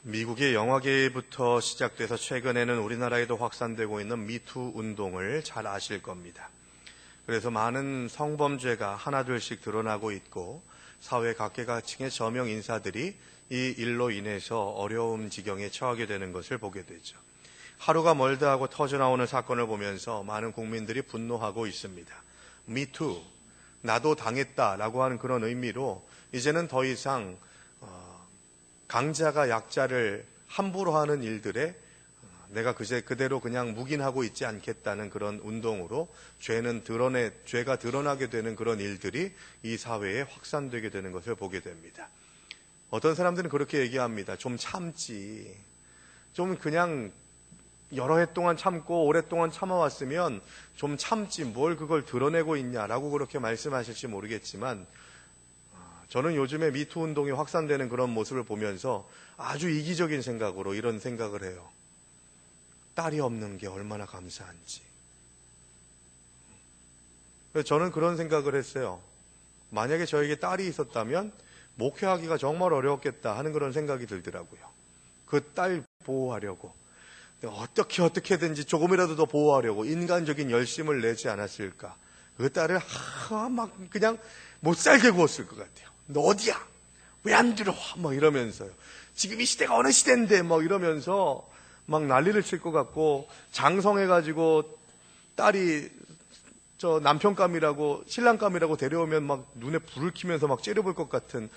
미국의 영화계부터 시작돼서 최근에는 우리나라에도 확산되고 있는 미투 운동을 잘 아실 겁니다. 그래서 많은 성범죄가 하나둘씩 드러나고 있고 사회 각계각층의 저명 인사들이 이 일로 인해서 어려운 지경에 처하게 되는 것을 보게 되죠. 하루가 멀다 하고 터져나오는 사건을 보면서 많은 국민들이 분노하고 있습니다. 미투, 나도 당했다라고 하는 그런 의미로 이제는 더 이상 강자가 약자를 함부로 하는 일들에 내가 그대로 그냥 묵인하고 있지 않겠다는 그런 운동으로 죄가 드러나게 되는 그런 일들이 이 사회에 확산되게 되는 것을 보게 됩니다. 어떤 사람들은 그렇게 얘기합니다. 좀 참지. 좀 그냥 여러 해 동안 참고 오랫동안 참아왔으면 좀 참지 뭘 그걸 드러내고 있냐라고 그렇게 말씀하실지 모르겠지만 저는 요즘에 미투 운동이 확산되는 그런 모습을 보면서 아주 이기적인 생각으로 이런 생각을 해요. 딸이 없는 게 얼마나 감사한지. 그래서 저는 그런 생각을 했어요. 만약에 저에게 딸이 있었다면 목회하기가 정말 어려웠겠다 하는 그런 생각이 들더라고요. 그 딸 보호하려고 어떻게든지 조금이라도 더 보호하려고 인간적인 열심을 내지 않았을까. 그 딸을 막 그냥 못 살게 구웠을 것 같아요. 너 어디야? 왜 안 들어와? 막 이러면서요. 지금 이 시대가 어느 시대인데 막 이러면서 막 난리를 칠 것 같고 장성해가지고 딸이 저 남편감이라고 신랑감이라고 데려오면 막 눈에 불을 켜면서 막 째려볼 것 같은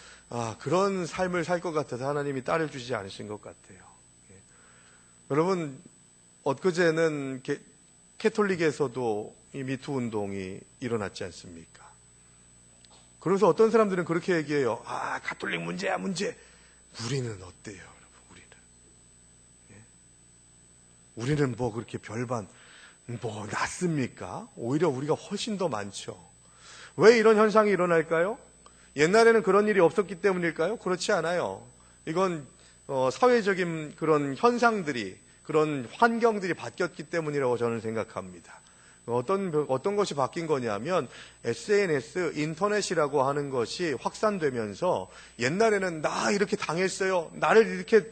그런 삶을 살 것 같아서 하나님이 딸을 주시지 않으신 것 같아요. 예. 여러분 엊그제는 캐톨릭에서도 이 미투 운동이 일어났지 않습니까? 그래서 어떤 사람들은 그렇게 얘기해요. 가톨릭 문제야 문제. 우리는 어때요, 여러분? 우리는 뭐 그렇게 별반 뭐 낫습니까? 오히려 우리가 훨씬 더 많죠. 왜 이런 현상이 일어날까요? 옛날에는 그런 일이 없었기 때문일까요? 그렇지 않아요. 이건 사회적인 그런 현상들이 그런 환경들이 바뀌었기 때문이라고 저는 생각합니다. 어떤 것이 바뀐 거냐면 SNS, 인터넷이라고 하는 것이 확산되면서 옛날에는 나 이렇게 당했어요.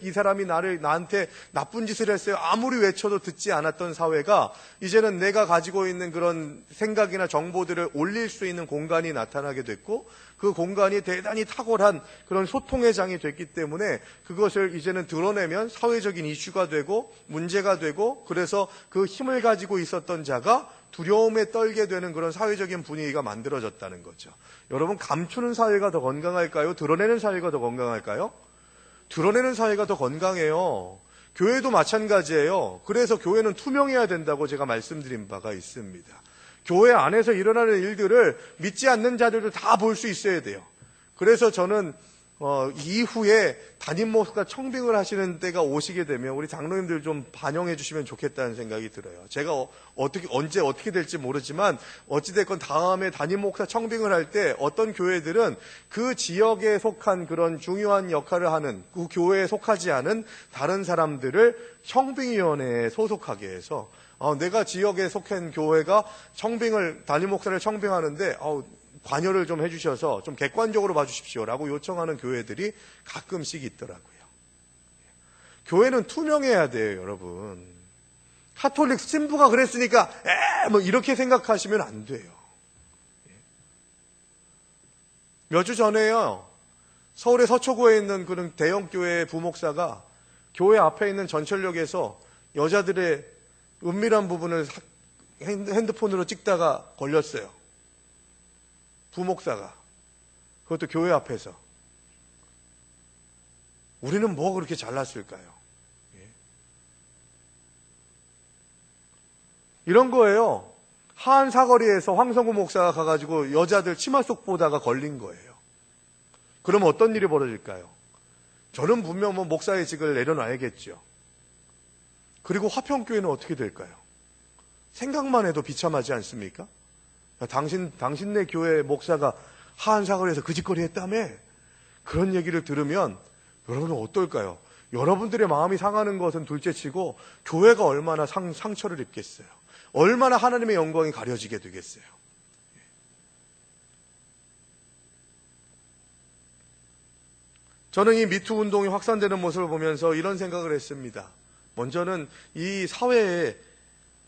이 사람이 나한테 나쁜 짓을 했어요. 아무리 외쳐도 듣지 않았던 사회가 이제는 내가 가지고 있는 그런 생각이나 정보들을 올릴 수 있는 공간이 나타나게 됐고 그 공간이 대단히 탁월한 그런 소통의 장이 됐기 때문에 그것을 이제는 드러내면 사회적인 이슈가 되고 문제가 되고 그래서 그 힘을 가지고 있었던 자가 두려움에 떨게 되는 그런 사회적인 분위기가 만들어졌다는 거죠. 여러분 감추는 사회가 더 건강할까요? 드러내는 사회가 더 건강할까요? 드러내는 사회가 더 건강해요. 교회도 마찬가지예요. 그래서 교회는 투명해야 된다고 제가 말씀드린 바가 있습니다. 교회 안에서 일어나는 일들을 믿지 않는 자들도 다 볼 수 있어야 돼요. 그래서 저는 이후에 담임 목사 청빙을 하시는 때가 오시게 되면 우리 장로님들 좀 반영해 주시면 좋겠다는 생각이 들어요. 제가 언제 어떻게 될지 모르지만 어찌됐건 다음에 담임 목사 청빙을 할 때 어떤 교회들은 그 지역에 속한 그런 중요한 역할을 하는 그 교회에 속하지 않은 다른 사람들을 청빙위원회에 소속하게 해서 내가 지역에 속한 교회가 담임 목사를 청빙하는데 관여를 좀 해주셔서 좀 객관적으로 봐주십시오라고 요청하는 교회들이 가끔씩 있더라고요. 교회는 투명해야 돼요, 여러분. 카톨릭 신부가 그랬으니까 뭐 이렇게 생각하시면 안 돼요. 몇 주 전에요, 서울의 서초구에 있는 그런 대형 교회의 부목사가 교회 앞에 있는 전철역에서 여자들의 은밀한 부분을 핸드폰으로 찍다가 걸렸어요. 부목사가. 그것도 교회 앞에서. 우리는 뭐 그렇게 잘났을까요? 이런 거예요. 하안 사거리에서 황성구 목사가 가가지고 여자들 치마 속 보다가 걸린 거예요. 그럼 어떤 일이 벌어질까요? 저는 분명 목사의 직을 내려놔야겠죠. 그리고 화평교회는 어떻게 될까요? 생각만 해도 비참하지 않습니까? 당신네 교회 목사가 하안 사거리에서 그 짓거리 했다며? 그런 얘기를 들으면 여러분은 어떨까요? 여러분들의 마음이 상하는 것은 둘째치고 교회가 얼마나 상처를 입겠어요? 얼마나 하나님의 영광이 가려지게 되겠어요? 저는 이 미투 운동이 확산되는 모습을 보면서 이런 생각을 했습니다. 먼저는 이 사회의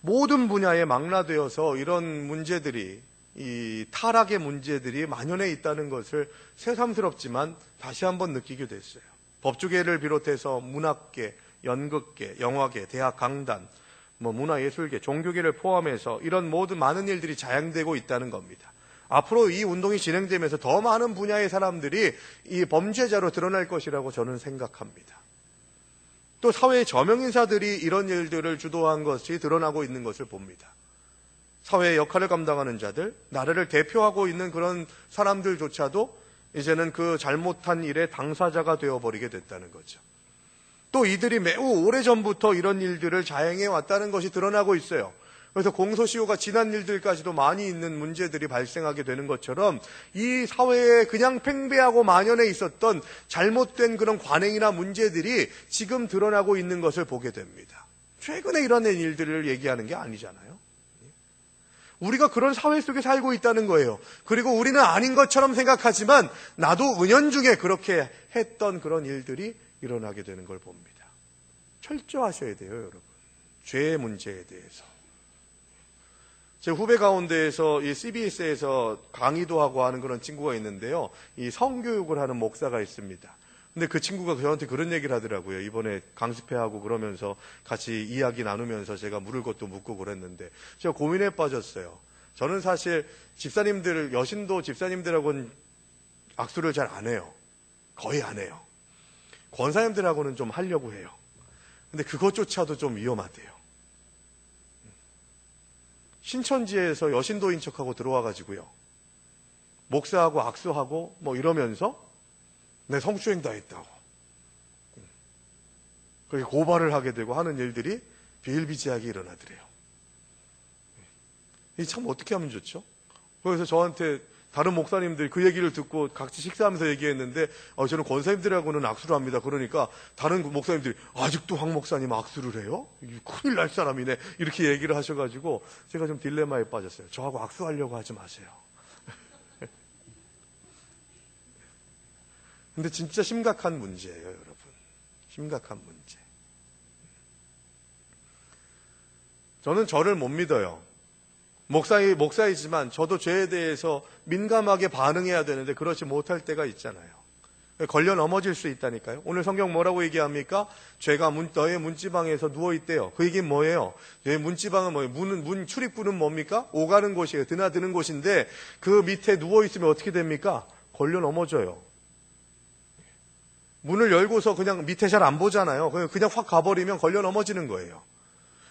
모든 분야에 망라되어서 이런 문제들이, 이 타락의 문제들이 만연해 있다는 것을 새삼스럽지만 다시 한번 느끼게 됐어요. 법조계를 비롯해서 문학계, 연극계, 영화계, 대학 강단, 문화예술계, 종교계를 포함해서 이런 모든 많은 일들이 자양되고 있다는 겁니다. 앞으로 이 운동이 진행되면서 더 많은 분야의 사람들이 이 범죄자로 드러날 것이라고 저는 생각합니다. 또 사회의 저명인사들이 이런 일들을 주도한 것이 드러나고 있는 것을 봅니다. 사회의 역할을 감당하는 자들, 나라를 대표하고 있는 그런 사람들조차도 이제는 그 잘못한 일의 당사자가 되어버리게 됐다는 거죠. 또 이들이 매우 오래전부터 이런 일들을 자행해 왔다는 것이 드러나고 있어요. 그래서 공소시효가 지난 일들까지도 많이 있는 문제들이 발생하게 되는 것처럼 이 사회에 그냥 팽배하고 만연해 있었던 잘못된 그런 관행이나 문제들이 지금 드러나고 있는 것을 보게 됩니다. 최근에 일어난 일들을 얘기하는 게 아니잖아요. 우리가 그런 사회 속에 살고 있다는 거예요. 그리고 우리는 아닌 것처럼 생각하지만 나도 은연중에 그렇게 했던 그런 일들이 일어나게 되는 걸 봅니다. 철저하셔야 돼요, 여러분. 죄의 문제에 대해서. 제 후배 가운데에서 이 CBS에서 강의도 하고 하는 그런 친구가 있는데요. 이 성교육을 하는 목사가 있습니다. 근데 그 친구가 저한테 그런 얘기를 하더라고요. 이번에 강습회하고 그러면서 같이 이야기 나누면서 제가 물을 것도 묻고 그랬는데 제가 고민에 빠졌어요. 저는 사실 집사님들, 여신도 집사님들하고는 악수를 잘 안 해요. 거의 안 해요. 권사님들하고는 좀 하려고 해요. 근데 그것조차도 좀 위험하대요. 신천지에서 여신도인 척하고 들어와가지고요. 목사하고 악수하고 이러면서 내 성추행 다 했다고. 그렇게 고발을 하게 되고 하는 일들이 비일비재하게 일어나더래요. 이 참 어떻게 하면 좋죠? 그래서 저한테 다른 목사님들이 그 얘기를 듣고 같이 식사하면서 얘기했는데 저는 권사님들하고는 악수를 합니다. 그러니까 다른 목사님들이 아직도 황 목사님 악수를 해요? 큰일 날 사람이네. 이렇게 얘기를 하셔가지고 제가 좀 딜레마에 빠졌어요. 저하고 악수하려고 하지 마세요. 근데 진짜 심각한 문제예요, 여러분. 심각한 문제. 저는 저를 못 믿어요. 목사이지만 저도 죄에 대해서 민감하게 반응해야 되는데 그렇지 못할 때가 있잖아요. 걸려 넘어질 수 있다니까요. 오늘 성경 뭐라고 얘기합니까? 죄가 너의 문지방에서 누워있대요. 그 얘기는 뭐예요? 너의 문지방은 뭐예요? 문 출입구는 뭡니까? 오가는 곳이에요. 드나드는 곳인데 그 밑에 누워있으면 어떻게 됩니까? 걸려 넘어져요. 문을 열고서 그냥 밑에 잘 안 보잖아요. 그냥 확 가버리면 걸려 넘어지는 거예요.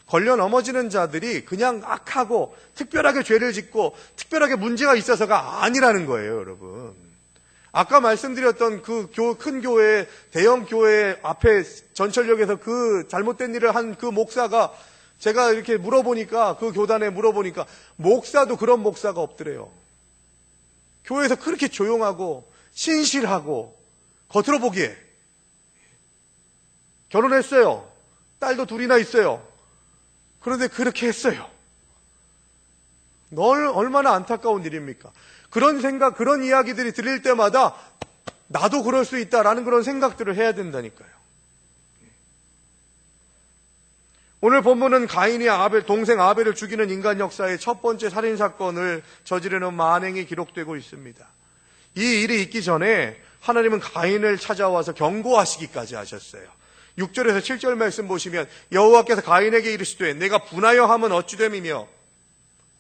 걸려 넘어지는 자들이 그냥 악하고 특별하게 죄를 짓고 특별하게 문제가 있어서가 아니라는 거예요, 여러분. 아까 말씀드렸던 그 큰 교회, 대형 교회 앞에 전철역에서 그 잘못된 일을 한 그 목사가 제가 이렇게 물어보니까 그 교단에 물어보니까 목사도 그런 목사가 없더래요. 교회에서 그렇게 조용하고 신실하고 겉으로 보기에 결혼했어요. 딸도 둘이나 있어요. 그런데 그렇게 했어요. 얼마나 안타까운 일입니까? 그런 생각, 그런 이야기들이 들릴 때마다 나도 그럴 수 있다라는 그런 생각들을 해야 된다니까요. 오늘 본문은 가인이 동생 아벨을 죽이는 인간 역사의 첫 번째 살인사건을 저지르는 만행이 기록되고 있습니다. 이 일이 있기 전에 하나님은 가인을 찾아와서 경고하시기까지 하셨어요. 6절에서 7절 말씀 보시면 여호와께서 가인에게 이르시되 내가 분하여 함은 어찌 됨이며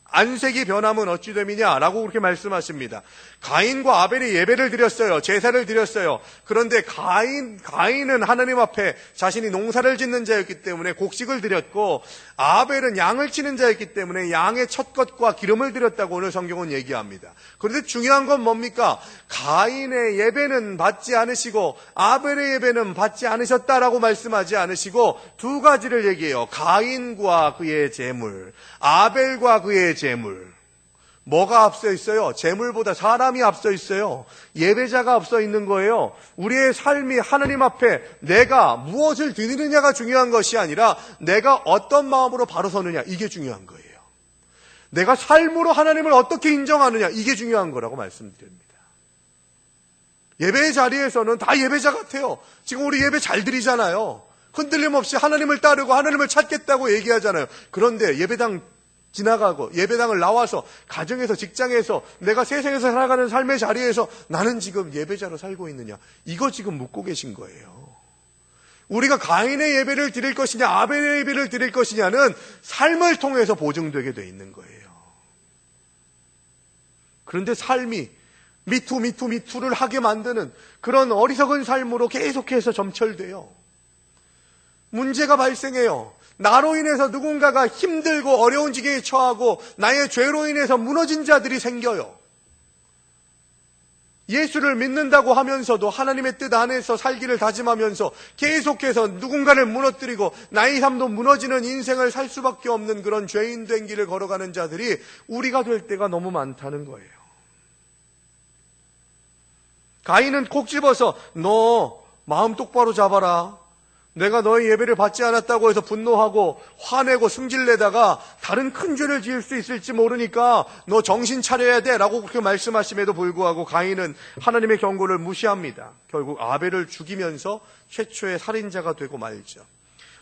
안색이 변함은 어찌 됨이냐 라고 그렇게 말씀하십니다. 가인과 아벨이 예배를 드렸어요. 제사를 드렸어요. 그런데 가인은 하나님 앞에 자신이 농사를 짓는 자였기 때문에 곡식을 드렸고 아벨은 양을 치는 자였기 때문에 양의 첫것과 기름을 드렸다고 오늘 성경은 얘기합니다. 그런데 중요한 건 뭡니까? 가인의 예배는 받지 않으시고 아벨의 예배는 받지 않으셨다라고 말씀하지 않으시고 두 가지를 얘기해요. 가인과 그의 제물, 아벨과 그의 제물. 뭐가 앞서 있어요? 제물보다 사람이 앞서 있어요. 예배자가 앞서 있는 거예요. 우리의 삶이 하나님 앞에 내가 무엇을 드리느냐가 중요한 것이 아니라 내가 어떤 마음으로 바로 서느냐, 이게 중요한 거예요. 내가 삶으로 하나님을 어떻게 인정하느냐, 이게 중요한 거라고 말씀드립니다. 예배의 자리에서는 다 예배자 같아요. 지금 우리 예배 잘 드리잖아요. 흔들림 없이 하나님을 따르고 하나님을 찾겠다고 얘기하잖아요. 그런데 예배당 지나가고 예배당을 나와서 가정에서 직장에서 내가 세상에서 살아가는 삶의 자리에서 나는 지금 예배자로 살고 있느냐, 이거 지금 묻고 계신 거예요. 우리가 가인의 예배를 드릴 것이냐 아벨의 예배를 드릴 것이냐는 삶을 통해서 보증되게 돼 있는 거예요. 그런데 삶이 미투를 하게 만드는 그런 어리석은 삶으로 계속해서 점철돼요. 문제가 발생해요. 나로 인해서 누군가가 힘들고 어려운 지경에 처하고 나의 죄로 인해서 무너진 자들이 생겨요. 예수를 믿는다고 하면서도 하나님의 뜻 안에서 살기를 다짐하면서 계속해서 누군가를 무너뜨리고 나의 삶도 무너지는 인생을 살 수밖에 없는 그런 죄인 된 길을 걸어가는 자들이 우리가 될 때가 너무 많다는 거예요. 가인은 콕 집어서 너 마음 똑바로 잡아라. 내가 너의 예배를 받지 않았다고 해서 분노하고 화내고 승질내다가 다른 큰 죄를 지을 수 있을지 모르니까 너 정신 차려야 돼 라고 그렇게 말씀하심에도 불구하고 가인은 하나님의 경고를 무시합니다. 결국 아벨을 죽이면서 최초의 살인자가 되고 말죠.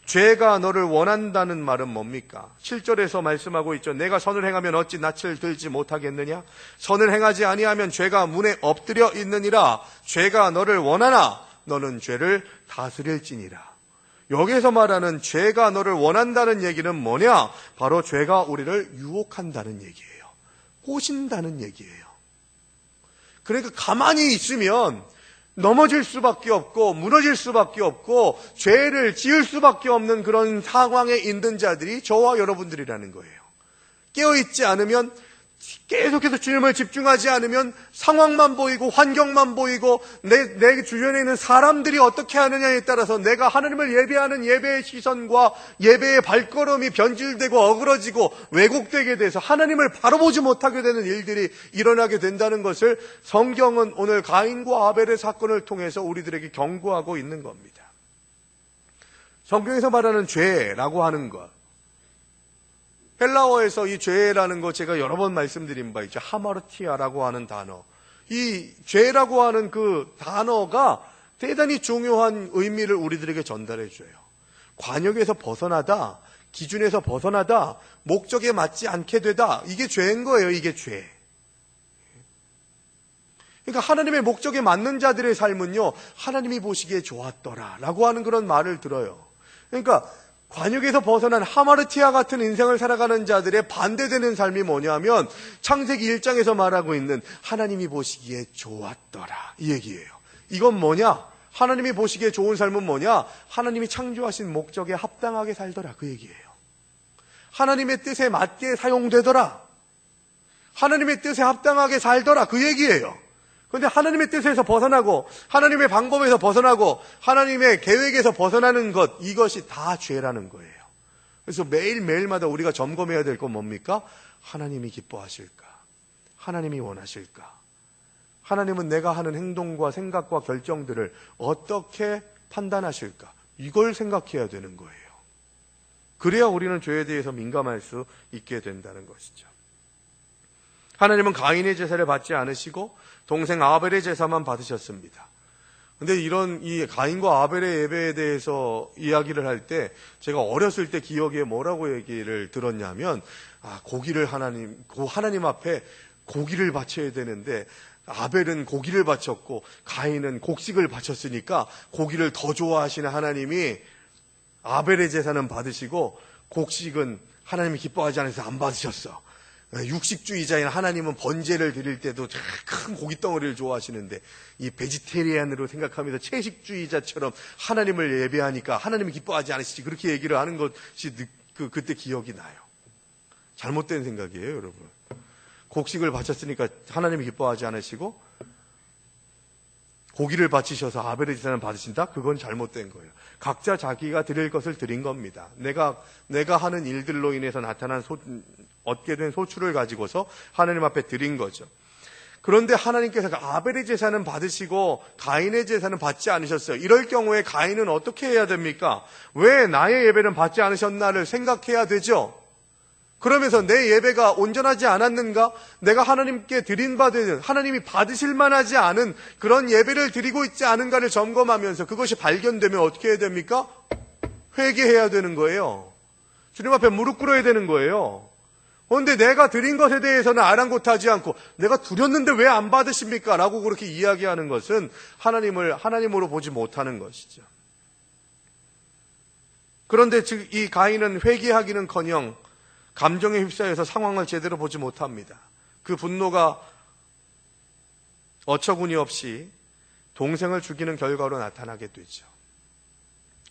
죄가 너를 원한다는 말은 뭡니까? 7절에서 말씀하고 있죠. 내가 선을 행하면 어찌 낯을 들지 못하겠느냐? 선을 행하지 아니하면 죄가 문에 엎드려 있느니라. 죄가 너를 원하나 너는 죄를 다스릴지니라. 여기에서 말하는 죄가 너를 원한다는 얘기는 뭐냐? 바로 죄가 우리를 유혹한다는 얘기예요. 꼬신다는 얘기예요. 그러니까 가만히 있으면 넘어질 수밖에 없고 무너질 수밖에 없고 죄를 지을 수밖에 없는 그런 상황에 있는 자들이 저와 여러분들이라는 거예요. 깨어있지 않으면, 계속해서 주님을 집중하지 않으면 상황만 보이고 환경만 보이고 내 주변에 있는 사람들이 어떻게 하느냐에 따라서 내가 하나님을 예배하는 예배의 시선과 예배의 발걸음이 변질되고 어그러지고 왜곡되게 돼서 하나님을 바로 보지 못하게 되는 일들이 일어나게 된다는 것을 성경은 오늘 가인과 아벨의 사건을 통해서 우리들에게 경고하고 있는 겁니다. 성경에서 말하는 죄라고 하는 것, 헬라어에서 이 죄라는 거 제가 여러 번 말씀드린 바 있죠. 하마르티아라고 하는 단어. 이 죄라고 하는 그 단어가 대단히 중요한 의미를 우리들에게 전달해 줘요. 관역에서 벗어나다, 기준에서 벗어나다, 목적에 맞지 않게 되다. 이게 죄인 거예요. 이게 죄. 그러니까 하나님의 목적에 맞는 자들의 삶은요, 하나님이 보시기에 좋았더라 라고 하는 그런 말을 들어요. 그러니까 관역에서 벗어난 하마르티아 같은 인생을 살아가는 자들의 반대되는 삶이 뭐냐면 창세기 1장에서 말하고 있는 하나님이 보시기에 좋았더라, 이 얘기예요. 이건 뭐냐? 하나님이 보시기에 좋은 삶은 뭐냐? 하나님이 창조하신 목적에 합당하게 살더라, 그 얘기예요. 하나님의 뜻에 맞게 사용되더라, 하나님의 뜻에 합당하게 살더라, 그 얘기예요. 그런데 하나님의 뜻에서 벗어나고 하나님의 방법에서 벗어나고 하나님의 계획에서 벗어나는 것, 이것이 다 죄라는 거예요. 그래서 매일매일마다 우리가 점검해야 될 건 뭡니까? 하나님이 기뻐하실까? 하나님이 원하실까? 하나님은 내가 하는 행동과 생각과 결정들을 어떻게 판단하실까? 이걸 생각해야 되는 거예요. 그래야 우리는 죄에 대해서 민감할 수 있게 된다는 것이죠. 하나님은 가인의 제사를 받지 않으시고 동생 아벨의 제사만 받으셨습니다. 근데 이 가인과 아벨의 예배에 대해서 이야기를 할 때 제가 어렸을 때 기억에 뭐라고 얘기를 들었냐면, 하나님 앞에 고기를 바쳐야 되는데 아벨은 고기를 바쳤고 가인은 곡식을 바쳤으니까 고기를 더 좋아하시는 하나님이 아벨의 제사는 받으시고 곡식은 하나님이 기뻐하지 않아서 안 받으셨어. 육식주의자인 하나님은 번제를 드릴 때도 큰 고깃덩어리를 좋아하시는데 이 베지테리안으로 생각하면서 채식주의자처럼 하나님을 예배하니까 하나님이 기뻐하지 않으시지, 그렇게 얘기를 하는 것이 그때 기억이 나요. 잘못된 생각이에요, 여러분. 곡식을 바쳤으니까 하나님이 기뻐하지 않으시고 고기를 바치셔서 아벨의 제사는 받으신다? 그건 잘못된 거예요. 각자 자기가 드릴 것을 드린 겁니다. 내가 하는 일들로 인해서 얻게 된 소출을 가지고서 하나님 앞에 드린 거죠. 그런데 하나님께서 아벨의 제사는 받으시고 가인의 제사는 받지 않으셨어요. 이럴 경우에 가인은 어떻게 해야 됩니까? 왜 나의 예배는 받지 않으셨나를 생각해야 되죠. 그러면서 내 예배가 온전하지 않았는가? 내가 하나님께 드린 바 되는, 하나님이 받으실 만하지 않은 그런 예배를 드리고 있지 않은가를 점검하면서 그것이 발견되면 어떻게 해야 됩니까? 회개해야 되는 거예요. 주님 앞에 무릎 꿇어야 되는 거예요. 그런데 내가 드린 것에 대해서는 아랑곳하지 않고 내가 드렸는데 왜 안 받으십니까? 라고 그렇게 이야기하는 것은 하나님을 하나님으로 보지 못하는 것이죠. 그런데 즉 이 가인은 회개하기는커녕 감정에 휩싸여서 상황을 제대로 보지 못합니다. 그 분노가 어처구니 없이 동생을 죽이는 결과로 나타나게 되죠.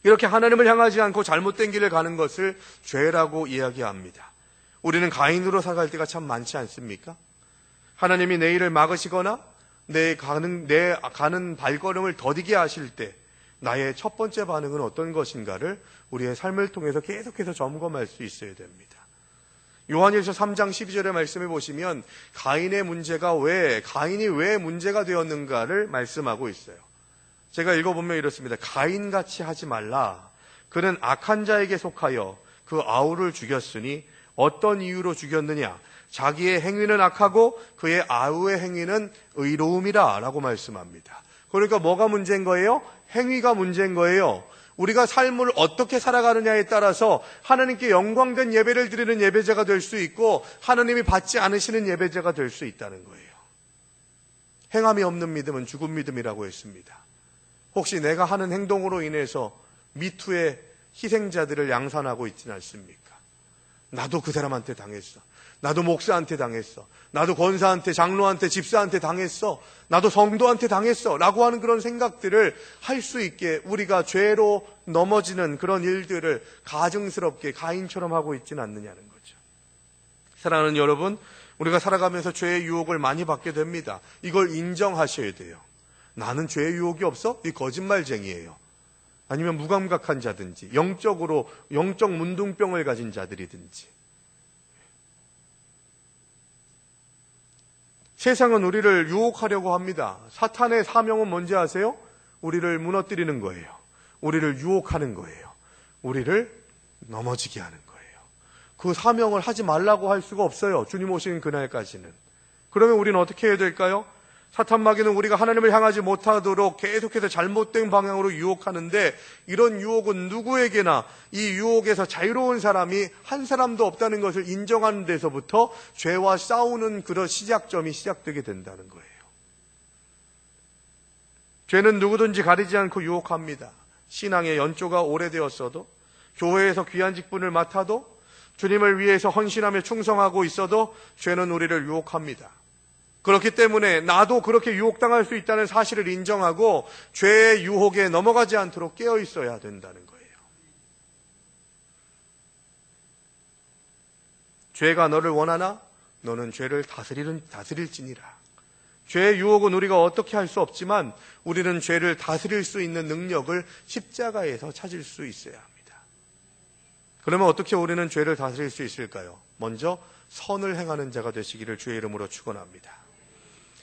이렇게 하나님을 향하지 않고 잘못된 길을 가는 것을 죄라고 이야기합니다. 우리는 가인으로 살아갈 때가 참 많지 않습니까? 하나님이 내 일을 막으시거나 내 가는 발걸음을 더디게 하실 때 나의 첫 번째 반응은 어떤 것인가를 우리의 삶을 통해서 계속해서 점검할 수 있어야 됩니다. 요한일서 3장 12절의 말씀에 보시면 가인이 왜 문제가 되었는가를 말씀하고 있어요. 제가 읽어보면 이렇습니다. 가인같이 하지 말라. 그는 악한 자에게 속하여 그 아우를 죽였으니 어떤 이유로 죽였느냐? 자기의 행위는 악하고 그의 아우의 행위는 의로움이라 라고 말씀합니다. 그러니까 뭐가 문제인 거예요? 행위가 문제인 거예요. 우리가 삶을 어떻게 살아가느냐에 따라서 하나님께 영광된 예배를 드리는 예배자가 될 수 있고 하나님이 받지 않으시는 예배자가 될 수 있다는 거예요. 행함이 없는 믿음은 죽은 믿음이라고 했습니다. 혹시 내가 하는 행동으로 인해서 미투의 희생자들을 양산하고 있지는 않습니까? 나도 그 사람한테 당했어. 나도 목사한테 당했어. 나도 권사한테, 장로한테, 집사한테 당했어. 나도 성도한테 당했어. 라고 하는 그런 생각들을 할 수 있게 우리가 죄로 넘어지는 그런 일들을 가증스럽게 가인처럼 하고 있지는 않느냐는 거죠. 사랑하는 여러분, 우리가 살아가면서 죄의 유혹을 많이 받게 됩니다. 이걸 인정하셔야 돼요. 나는 죄의 유혹이 없어? 이 거짓말쟁이에요. 아니면 무감각한 자든지 영적 문둥병을 가진 자들이든지. 세상은 우리를 유혹하려고 합니다. 사탄의 사명은 뭔지 아세요? 우리를 무너뜨리는 거예요. 우리를 유혹하는 거예요. 우리를 넘어지게 하는 거예요. 그 사명을 하지 말라고 할 수가 없어요. 주님 오시는 그날까지는. 그러면 우리는 어떻게 해야 될까요? 사탄 마귀는 우리가 하나님을 향하지 못하도록 계속해서 잘못된 방향으로 유혹하는데 이런 유혹은 누구에게나 이 유혹에서 자유로운 사람이 한 사람도 없다는 것을 인정하는 데서부터 죄와 싸우는 그런 시작점이 시작되게 된다는 거예요. 죄는 누구든지 가리지 않고 유혹합니다. 신앙의 연조가 오래되었어도 교회에서 귀한 직분을 맡아도 주님을 위해서 헌신하며 충성하고 있어도 죄는 우리를 유혹합니다. 그렇기 때문에 나도 그렇게 유혹당할 수 있다는 사실을 인정하고 죄의 유혹에 넘어가지 않도록 깨어 있어야 된다는 거예요. 죄가 너를 원하나? 너는 죄를 다스릴지니라. 죄의 유혹은 우리가 어떻게 할 수 없지만 우리는 죄를 다스릴 수 있는 능력을 십자가에서 찾을 수 있어야 합니다. 그러면 어떻게 우리는 죄를 다스릴 수 있을까요? 먼저 선을 행하는 자가 되시기를 주의 이름으로 축원합니다.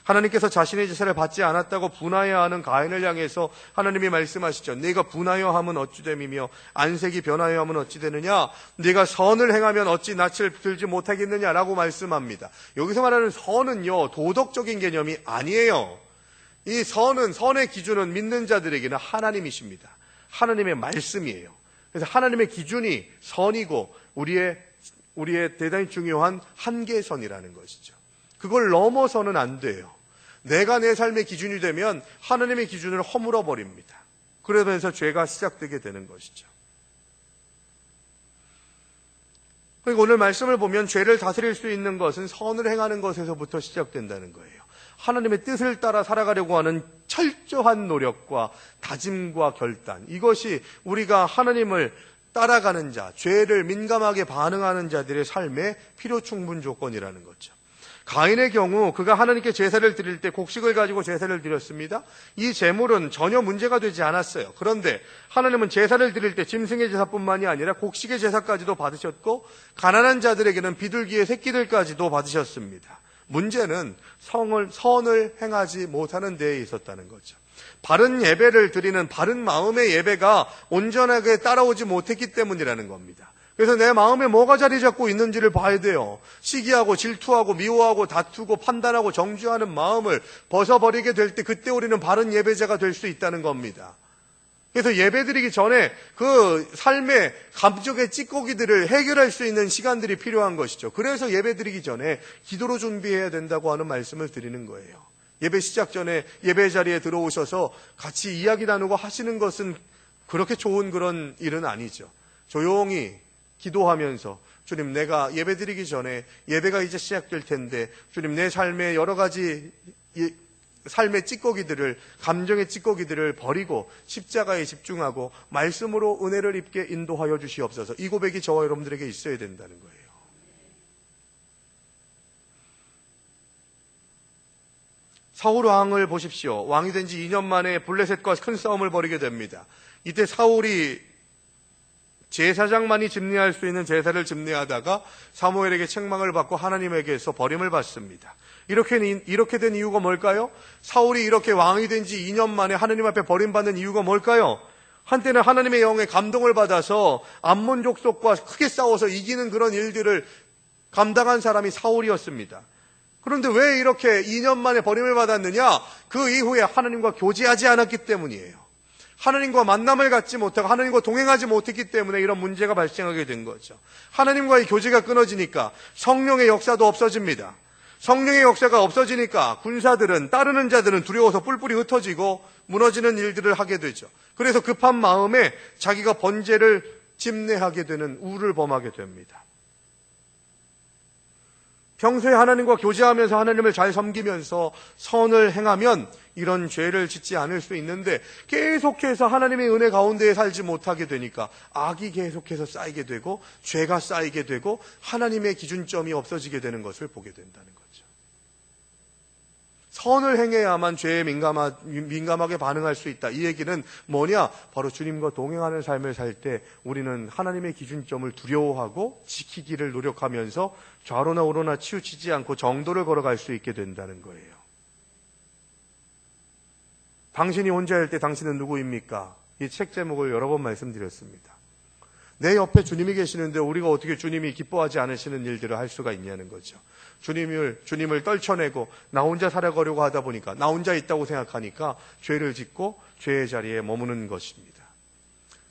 하나님께서 자신의 제사를 받지 않았다고 분하여하는 가인을 향해서 하나님이 말씀하시죠. 네가 분하여함은 어찌 됨이며 안색이 변하여함은 어찌 되느냐. 네가 선을 행하면 어찌 낯을 들지 못하겠느냐라고 말씀합니다. 여기서 말하는 선은요, 도덕적인 개념이 아니에요. 이 선의 기준은 믿는 자들에게는 하나님이십니다. 하나님의 말씀이에요. 그래서 하나님의 기준이 선이고 우리의 대단히 중요한 한계선이라는 것이죠. 그걸 넘어서는 안 돼요. 내가 내 삶의 기준이 되면 하나님의 기준을 허물어 버립니다. 그러면서 죄가 시작되게 되는 것이죠. 그리고 오늘 말씀을 보면 죄를 다스릴 수 있는 것은 선을 행하는 것에서부터 시작된다는 거예요. 하나님의 뜻을 따라 살아가려고 하는 철저한 노력과 다짐과 결단, 이것이 우리가 하나님을 따라가는 자, 죄를 민감하게 반응하는 자들의 삶의 필요 충분 조건이라는 거죠. 가인의 경우 그가 하나님께 제사를 드릴 때 곡식을 가지고 제사를 드렸습니다. 이 제물은 전혀 문제가 되지 않았어요. 그런데 하나님은 제사를 드릴 때 짐승의 제사뿐만이 아니라 곡식의 제사까지도 받으셨고 가난한 자들에게는 비둘기의 새끼들까지도 받으셨습니다. 문제는 선을 행하지 못하는 데에 있었다는 거죠. 바른 예배를 드리는 바른 마음의 예배가 온전하게 따라오지 못했기 때문이라는 겁니다. 그래서 내 마음에 뭐가 자리 잡고 있는지를 봐야 돼요. 시기하고 질투하고 미워하고 다투고 판단하고 정죄하는 마음을 벗어버리게 될 때 그때 우리는 바른 예배자가 될 수 있다는 겁니다. 그래서 예배드리기 전에 그 삶의 감정의 찌꺼기들을 해결할 수 있는 시간들이 필요한 것이죠. 그래서 예배드리기 전에 기도로 준비해야 된다고 하는 말씀을 드리는 거예요. 예배 시작 전에 예배 자리에 들어오셔서 같이 이야기 나누고 하시는 것은 그렇게 좋은 그런 일은 아니죠. 조용히 기도하면서 주님, 내가 예배드리기 전에 예배가 이제 시작될 텐데 주님, 내 삶의 여러 가지 삶의 찌꺼기들을, 감정의 찌꺼기들을 버리고 십자가에 집중하고 말씀으로 은혜를 입게 인도하여 주시옵소서. 이 고백이 저와 여러분들에게 있어야 된다는 거예요. 사울 왕을 보십시오. 왕이 된 지 2년 만에 블레셋과 큰 싸움을 벌이게 됩니다. 이때 사울이 제사장만이 집례할 수 있는 제사를 집례하다가 사무엘에게 책망을 받고 하나님에게서 버림을 받습니다. 이렇게 된 이유가 뭘까요? 사울이 이렇게 왕이 된 지 2년 만에 하나님 앞에 버림받는 이유가 뭘까요? 한때는 하나님의 영에 감동을 받아서 암몬 족속과 크게 싸워서 이기는 그런 일들을 감당한 사람이 사울이었습니다. 그런데 왜 이렇게 2년 만에 버림을 받았느냐? 그 이후에 하나님과 교제하지 않았기 때문이에요. 하나님과 만남을 갖지 못하고 하나님과 동행하지 못했기 때문에 이런 문제가 발생하게 된 거죠. 하나님과의 교제가 끊어지니까 성령의 역사도 없어집니다. 성령의 역사가 없어지니까 군사들은, 따르는 자들은 두려워서 뿔뿔이 흩어지고 무너지는 일들을 하게 되죠. 그래서 급한 마음에 자기가 번제를 집례하게 되는 우를 범하게 됩니다. 평소에 하나님과 교제하면서 하나님을 잘 섬기면서 선을 행하면 이런 죄를 짓지 않을 수 있는데 계속해서 하나님의 은혜 가운데에 살지 못하게 되니까 악이 계속해서 쌓이게 되고 죄가 쌓이게 되고 하나님의 기준점이 없어지게 되는 것을 보게 된다는 거죠. 선을 행해야만 죄에 민감하게 반응할 수 있다. 이 얘기는 뭐냐? 바로 주님과 동행하는 삶을 살 때 우리는 하나님의 기준점을 두려워하고 지키기를 노력하면서 좌로나 우로나 치우치지 않고 정도를 걸어갈 수 있게 된다는 거예요. 당신이 혼자일 때 당신은 누구입니까? 이 책 제목을 여러 번 말씀드렸습니다. 내 옆에 주님이 계시는데 우리가 어떻게 주님이 기뻐하지 않으시는 일들을 할 수가 있냐는 거죠. 주님을 떨쳐내고 나 혼자 살아가려고 하다 보니까 나 혼자 있다고 생각하니까 죄를 짓고 죄의 자리에 머무는 것입니다.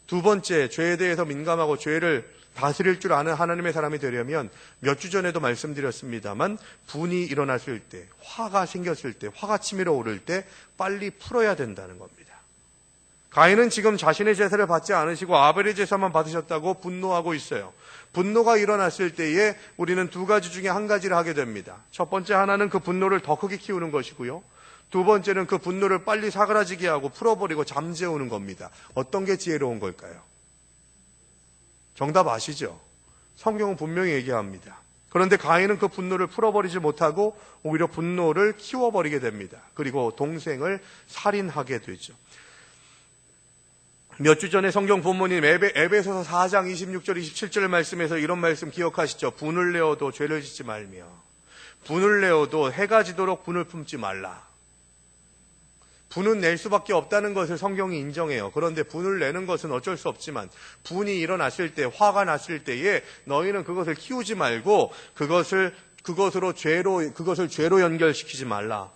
두 번째, 죄에 대해서 민감하고 죄를 다스릴 줄 아는 하나님의 사람이 되려면 몇 주 전에도 말씀드렸습니다만 분이 일어났을 때, 화가 생겼을 때, 화가 치밀어 오를 때 빨리 풀어야 된다는 겁니다. 가인은 지금 자신의 제사를 받지 않으시고 아벨의 제사만 받으셨다고 분노하고 있어요. 분노가 일어났을 때에 우리는 두 가지 중에 한 가지를 하게 됩니다. 첫 번째 하나는 그 분노를 더 크게 키우는 것이고요. 두 번째는 그 분노를 빨리 사그라지게 하고 풀어버리고 잠재우는 겁니다. 어떤 게 지혜로운 걸까요? 정답 아시죠? 성경은 분명히 얘기합니다. 그런데 가인은 그 분노를 풀어버리지 못하고 오히려 분노를 키워버리게 됩니다. 그리고 동생을 살인하게 되죠. 몇 주 전에 성경 본문인 에베소서 4장 26절 27절 말씀에서 이런 말씀 기억하시죠? 분을 내어도 죄를 짓지 말며 분을 내어도 해가 지도록 분을 품지 말라. 분은 낼 수밖에 없다는 것을 성경이 인정해요. 그런데 분을 내는 것은 어쩔 수 없지만 분이 일어났을 때, 화가 났을 때에 너희는 그것을 키우지 말고 그것을 죄로 연결시키지 말라.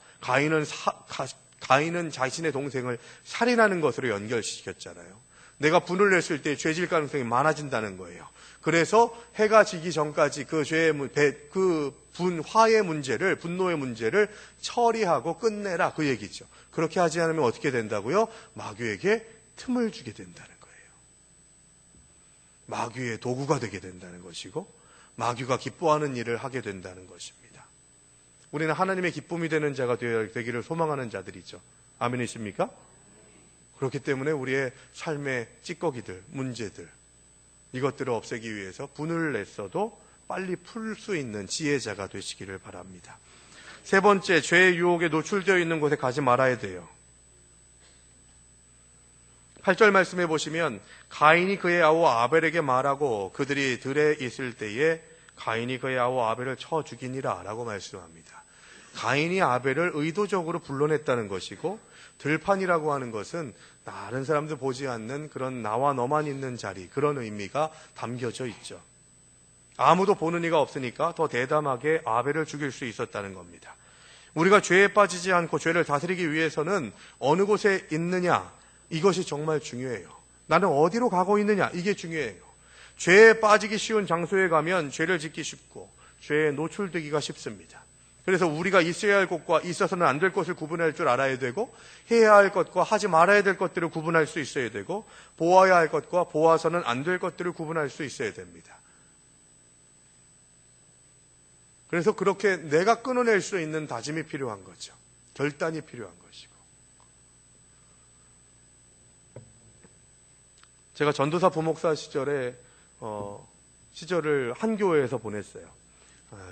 가인은 자신의 동생을 살인하는 것으로 연결시켰잖아요. 내가 분을 냈을 때 죄질 가능성이 많아진다는 거예요. 그래서 해가 지기 전까지 화의 문제를, 분노의 문제를 처리하고 끝내라, 그 얘기죠. 그렇게 하지 않으면 어떻게 된다고요? 마귀에게 틈을 주게 된다는 거예요. 마귀의 도구가 되게 된다는 것이고 마귀가 기뻐하는 일을 하게 된다는 것입니다. 우리는 하나님의 기쁨이 되는 자가 되기를 소망하는 자들이죠. 아멘이십니까? 그렇기 때문에 우리의 삶의 찌꺼기들, 문제들, 이것들을 없애기 위해서 분을 냈어도 빨리 풀 수 있는 지혜자가 되시기를 바랍니다. 세 번째, 죄의 유혹에 노출되어 있는 곳에 가지 말아야 돼요. 8절 말씀해 보시면 가인이 그의 아우 아벨에게 말하고 그들이 들에 있을 때에 가인이 그의 아우 아벨을 쳐 죽이니라 라고 말씀합니다. 가인이 아벨을 의도적으로 불러냈다는 것이고 들판이라고 하는 것은 다른 사람들 보지 않는 그런 나와 너만 있는 자리, 그런 의미가 담겨져 있죠. 아무도 보는 이가 없으니까 더 대담하게 아벨을 죽일 수 있었다는 겁니다. 우리가 죄에 빠지지 않고 죄를 다스리기 위해서는 어느 곳에 있느냐, 이것이 정말 중요해요. 나는 어디로 가고 있느냐, 이게 중요해요. 죄에 빠지기 쉬운 장소에 가면 죄를 짓기 쉽고 죄에 노출되기가 쉽습니다. 그래서 우리가 있어야 할 곳과 있어서는 안 될 것을 구분할 줄 알아야 되고, 해야 할 것과 하지 말아야 될 것들을 구분할 수 있어야 되고, 보아야 할 것과 보아서는 안 될 것들을 구분할 수 있어야 됩니다. 그래서 그렇게 내가 끊어낼 수 있는 다짐이 필요한 거죠. 결단이 필요한 것이고. 제가 전도사 부목사 시절에 시절을 한 교회에서 보냈어요.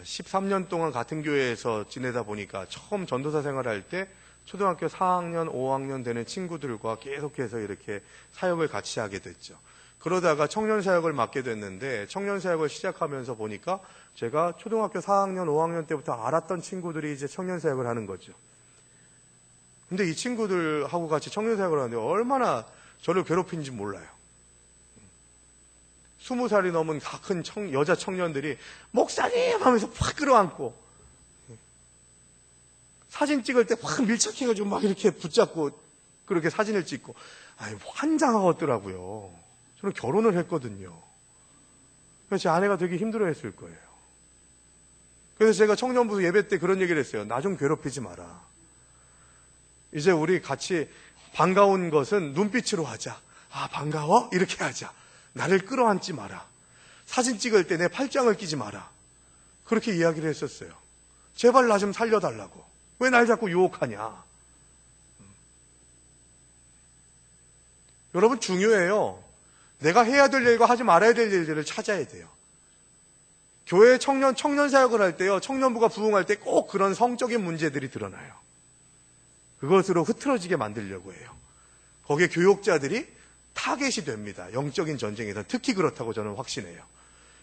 13년 동안 같은 교회에서 지내다 보니까 처음 전도사 생활할 때 초등학교 4학년, 5학년 되는 친구들과 계속해서 이렇게 사역을 같이 하게 됐죠. 그러다가 청년 사역을 맡게 됐는데, 청년 사역을 시작하면서 보니까 제가 초등학교 4학년, 5학년 때부터 알았던 친구들이 이제 청년 사역을 하는 거죠. 근데 이 친구들하고 같이 청년 사역을 하는데 얼마나 저를 괴롭힌지 몰라요. 20살이 넘은 다 큰 여자 청년들이 목사님 하면서 확 끌어안고, 사진 찍을 때 확 밀착해가지고 막 이렇게 붙잡고 그렇게 사진을 찍고, 환장하겠더라고요. 저는 결혼을 했거든요. 그래서 제 아내가 되게 힘들어했을 거예요. 그래서 제가 청년부 예배 때 그런 얘기를 했어요. 나 좀 괴롭히지 마라. 이제 우리 같이 반가운 것은 눈빛으로 하자. 아, 반가워? 이렇게 하자. 나를 끌어안지 마라. 사진 찍을 때 내 팔짱을 끼지 마라. 그렇게 이야기를 했었어요. 제발 나 좀 살려달라고. 왜 날 자꾸 유혹하냐. 여러분, 중요해요. 내가 해야 될 일과 하지 말아야 될 일들을 찾아야 돼요. 교회 청년 사역을 할 때요, 청년부가 부흥할 때 꼭 그런 성적인 문제들이 드러나요. 그것으로 흐트러지게 만들려고 해요. 거기에 교육자들이 타겟이 됩니다. 영적인 전쟁에서 특히 그렇다고 저는 확신해요.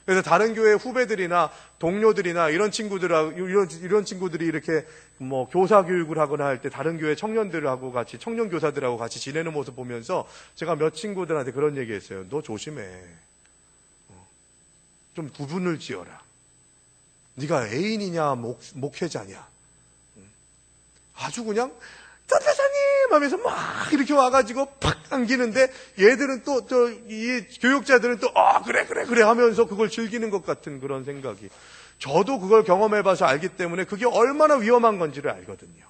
그래서 다른 교회 후배들이나 동료들이나 이런 친구들이 이렇게 뭐 교사 교육을 하거나 할 때 다른 교회 청년들하고 같이, 청년 교사들하고 같이 지내는 모습 보면서 제가 몇 친구들한테 그런 얘기 했어요. 너 조심해. 좀 구분을 지어라. 네가 애인이냐 목회자냐. 아주 그냥 전도사님 하면서 막 이렇게 와가지고 팍 당기는데, 얘들은 또 이 교육자들은 또 그래 하면서 그걸 즐기는 것 같은 그런 생각이. 저도 그걸 경험해봐서 알기 때문에 그게 얼마나 위험한 건지를 알거든요.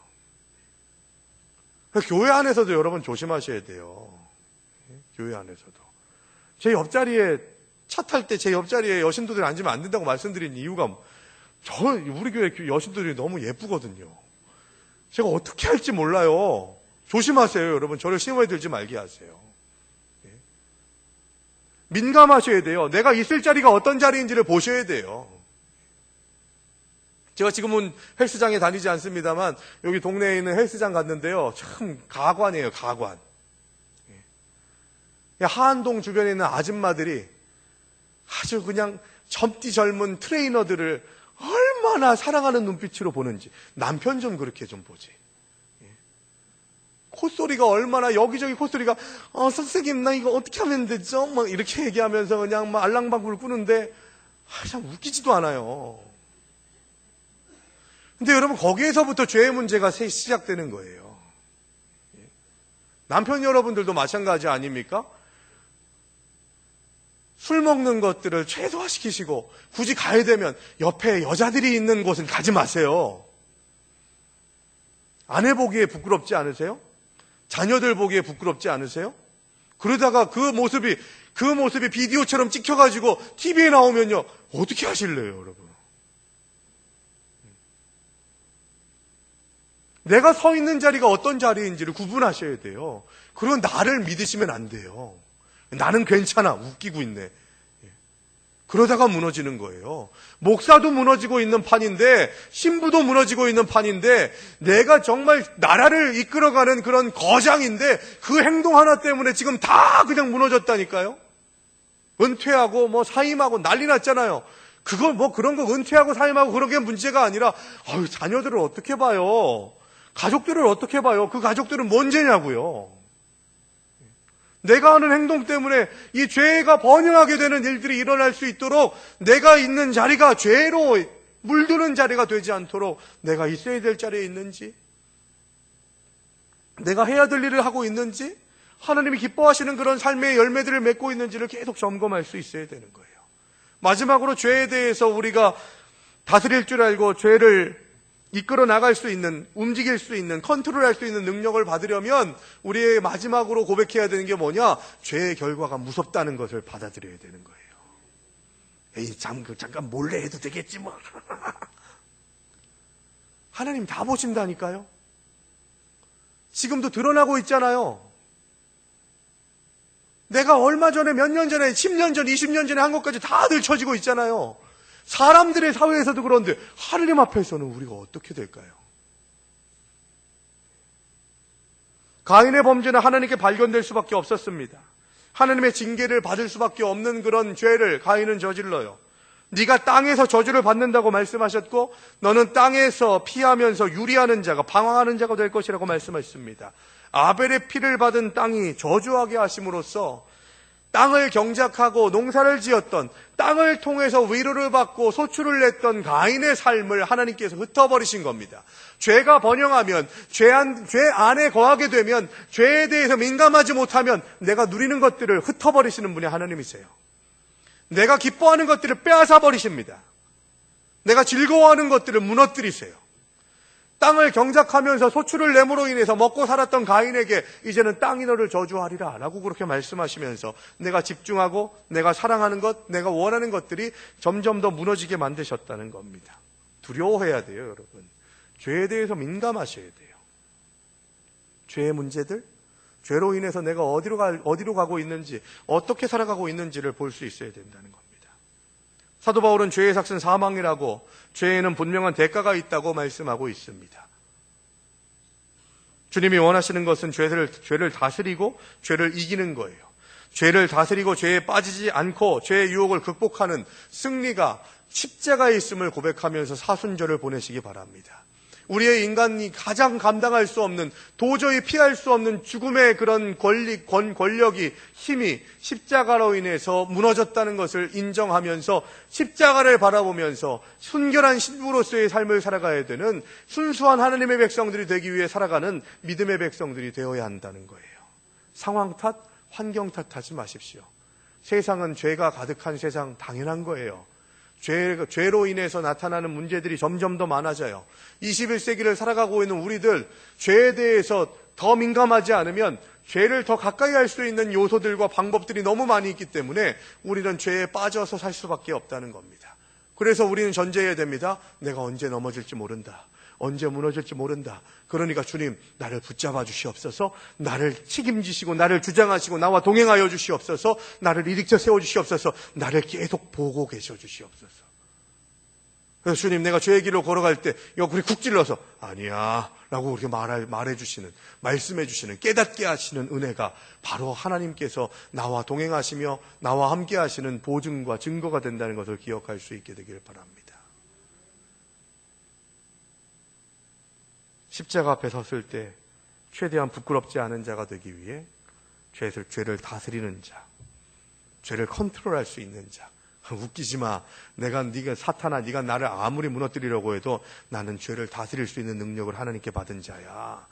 교회 안에서도 여러분 조심하셔야 돼요. 교회 안에서도. 제 옆자리에 차 탈 때 제 옆자리에 여신도들이 앉으면 안 된다고 말씀드린 이유가, 우리 교회 여신도들이 너무 예쁘거든요. 제가 어떻게 할지 몰라요. 조심하세요, 여러분. 저를 시험에 들지 말게 하세요. 민감하셔야 돼요. 내가 있을 자리가 어떤 자리인지를 보셔야 돼요. 제가 지금은 헬스장에 다니지 않습니다만 여기 동네에 있는 헬스장 갔는데요. 참 가관이에요, 가관. 하안동 주변에 있는 아줌마들이 아주 그냥 젊디 젊은 트레이너들을 얼마나 사랑하는 눈빛으로 보는지. 남편 좀 그렇게 좀 보지. 콧소리가 얼마나, 여기저기 콧소리가, 선생님, 나 이거 어떻게 하면 되죠? 막 이렇게 얘기하면서 그냥 막 알랑방구를 꾸는데, 참 웃기지도 않아요. 근데 여러분, 거기에서부터 죄의 문제가 시작되는 거예요. 남편 여러분들도 마찬가지 아닙니까? 술 먹는 것들을 최소화시키시고, 굳이 가야 되면 옆에 여자들이 있는 곳은 가지 마세요. 아내 보기에 부끄럽지 않으세요? 자녀들 보기에 부끄럽지 않으세요? 그러다가 그 모습이 비디오처럼 찍혀가지고 TV에 나오면요, 어떻게 하실래요, 여러분? 내가 서 있는 자리가 어떤 자리인지를 구분하셔야 돼요. 그리고 나를 믿으시면 안 돼요. 나는 괜찮아, 웃기고 있네. 그러다가 무너지는 거예요. 목사도 무너지고 있는 판인데, 신부도 무너지고 있는 판인데, 내가 정말 나라를 이끌어가는 그런 거장인데 그 행동 하나 때문에 지금 다 그냥 무너졌다니까요. 은퇴하고 뭐 사임하고 난리 났잖아요. 그거 뭐 그런 거 은퇴하고 사임하고 그런 게 문제가 아니라, 자녀들을 어떻게 봐요? 가족들을 어떻게 봐요? 그 가족들은 뭔 죄냐고요. 내가 하는 행동 때문에 이 죄가 번영하게 되는 일들이 일어날 수 있도록 내가 있는 자리가 죄로 물드는 자리가 되지 않도록 내가 있어야 될 자리에 있는지, 내가 해야 될 일을 하고 있는지, 하나님이 기뻐하시는 그런 삶의 열매들을 맺고 있는지를 계속 점검할 수 있어야 되는 거예요. 마지막으로 죄에 대해서 우리가 다스릴 줄 알고 죄를 이끌어 나갈 수 있는, 움직일 수 있는, 컨트롤할 수 있는 능력을 받으려면 우리의 마지막으로 고백해야 되는 게 뭐냐? 죄의 결과가 무섭다는 것을 받아들여야 되는 거예요. 에이, 잠깐 몰래 해도 되겠지 뭐. 하나님 다 보신다니까요. 지금도 드러나고 있잖아요. 내가 얼마 전에, 몇 년 전에, 10년 전, 20년 전에 한 것까지 다 들춰지고 있잖아요. 사람들의 사회에서도 그런데 하느님 앞에서는 우리가 어떻게 될까요? 가인의 범죄는 하나님께 발견될 수밖에 없었습니다. 하나님의 징계를 받을 수밖에 없는 그런 죄를 가인은 저질러요. 네가 땅에서 저주를 받는다고 말씀하셨고 너는 땅에서 피하면서 유리하는 자가, 방황하는 자가 될 것이라고 말씀하셨습니다. 아벨의 피를 받은 땅이 저주하게 하심으로써 땅을 경작하고 농사를 지었던, 땅을 통해서 위로를 받고 소출을 냈던 가인의 삶을 하나님께서 흩어버리신 겁니다. 죄가 번영하면, 죄 안에 거하게 되면, 죄에 대해서 민감하지 못하면 내가 누리는 것들을 흩어버리시는 분이 하나님이세요. 내가 기뻐하는 것들을 빼앗아 버리십니다. 내가 즐거워하는 것들을 무너뜨리세요. 땅을 경작하면서 소출을 내므로 인해서 먹고 살았던 가인에게 이제는 땅이 너를 저주하리라 라고 그렇게 말씀하시면서 내가 집중하고 내가 사랑하는 것, 내가 원하는 것들이 점점 더 무너지게 만드셨다는 겁니다. 두려워해야 돼요, 여러분. 죄에 대해서 민감하셔야 돼요. 죄의 문제들, 죄로 인해서 내가 어디로 가고 있는지, 어떻게 살아가고 있는지를 볼 수 있어야 된다는 겁니다. 사도 바울은 죄의 삭은 사망이라고, 죄에는 분명한 대가가 있다고 말씀하고 있습니다. 주님이 원하시는 것은 죄를 다스리고 죄를 이기는 거예요. 죄를 다스리고 죄에 빠지지 않고 죄의 유혹을 극복하는 승리가 십자가에 있음을 고백하면서 사순절을 보내시기 바랍니다. 우리의 인간이 가장 감당할 수 없는, 도저히 피할 수 없는 죽음의 그런 권력이, 힘이 십자가로 인해서 무너졌다는 것을 인정하면서 십자가를 바라보면서 순결한 신부로서의 삶을 살아가야 되는 순수한 하나님의 백성들이 되기 위해 살아가는 믿음의 백성들이 되어야 한다는 거예요. 상황 탓, 환경 탓하지 마십시오. 세상은 죄가 가득한 세상, 당연한 거예요. 죄로 인해서 나타나는 문제들이 점점 더 많아져요. 21세기를 살아가고 있는 우리들, 죄에 대해서 더 민감하지 않으면 죄를 더 가까이 할 수 있는 요소들과 방법들이 너무 많이 있기 때문에 우리는 죄에 빠져서 살 수밖에 없다는 겁니다. 그래서 우리는 전제해야 됩니다. 내가 언제 넘어질지 모른다. 언제 무너질지 모른다. 그러니까 주님, 나를 붙잡아 주시옵소서. 나를 책임지시고 나를 주장하시고 나와 동행하여 주시옵소서. 나를 일으켜 세워 주시옵소서. 나를 계속 보고 계셔 주시옵소서. 그래서 주님, 내가 죄의 길로 걸어갈 때 옆구리 쿡 찔러서 아니야 라고 그렇게 말해 주시는, 말씀해 주시는, 깨닫게 하시는 은혜가 바로 하나님께서 나와 동행하시며 나와 함께 하시는 보증과 증거가 된다는 것을 기억할 수 있게 되길 바랍니다. 십자가 앞에 섰을 때 최대한 부끄럽지 않은 자가 되기 위해 죄를 다스리는 자, 죄를 컨트롤할 수 있는 자. 웃기지 마. 네가 사탄아, 네가 나를 아무리 무너뜨리려고 해도 나는 죄를 다스릴 수 있는 능력을 하나님께 받은 자야.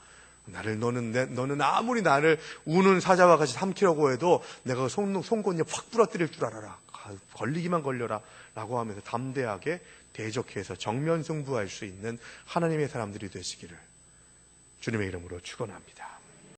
너는 아무리 나를 우는 사자와 같이 삼키려고 해도 내가 송곳니 확 부러뜨릴 줄 알아라. 걸리기만 걸려라. 라고 하면서 담대하게 대적해서 정면 승부할 수 있는 하나님의 사람들이 되시기를 주님의 이름으로 축원합니다.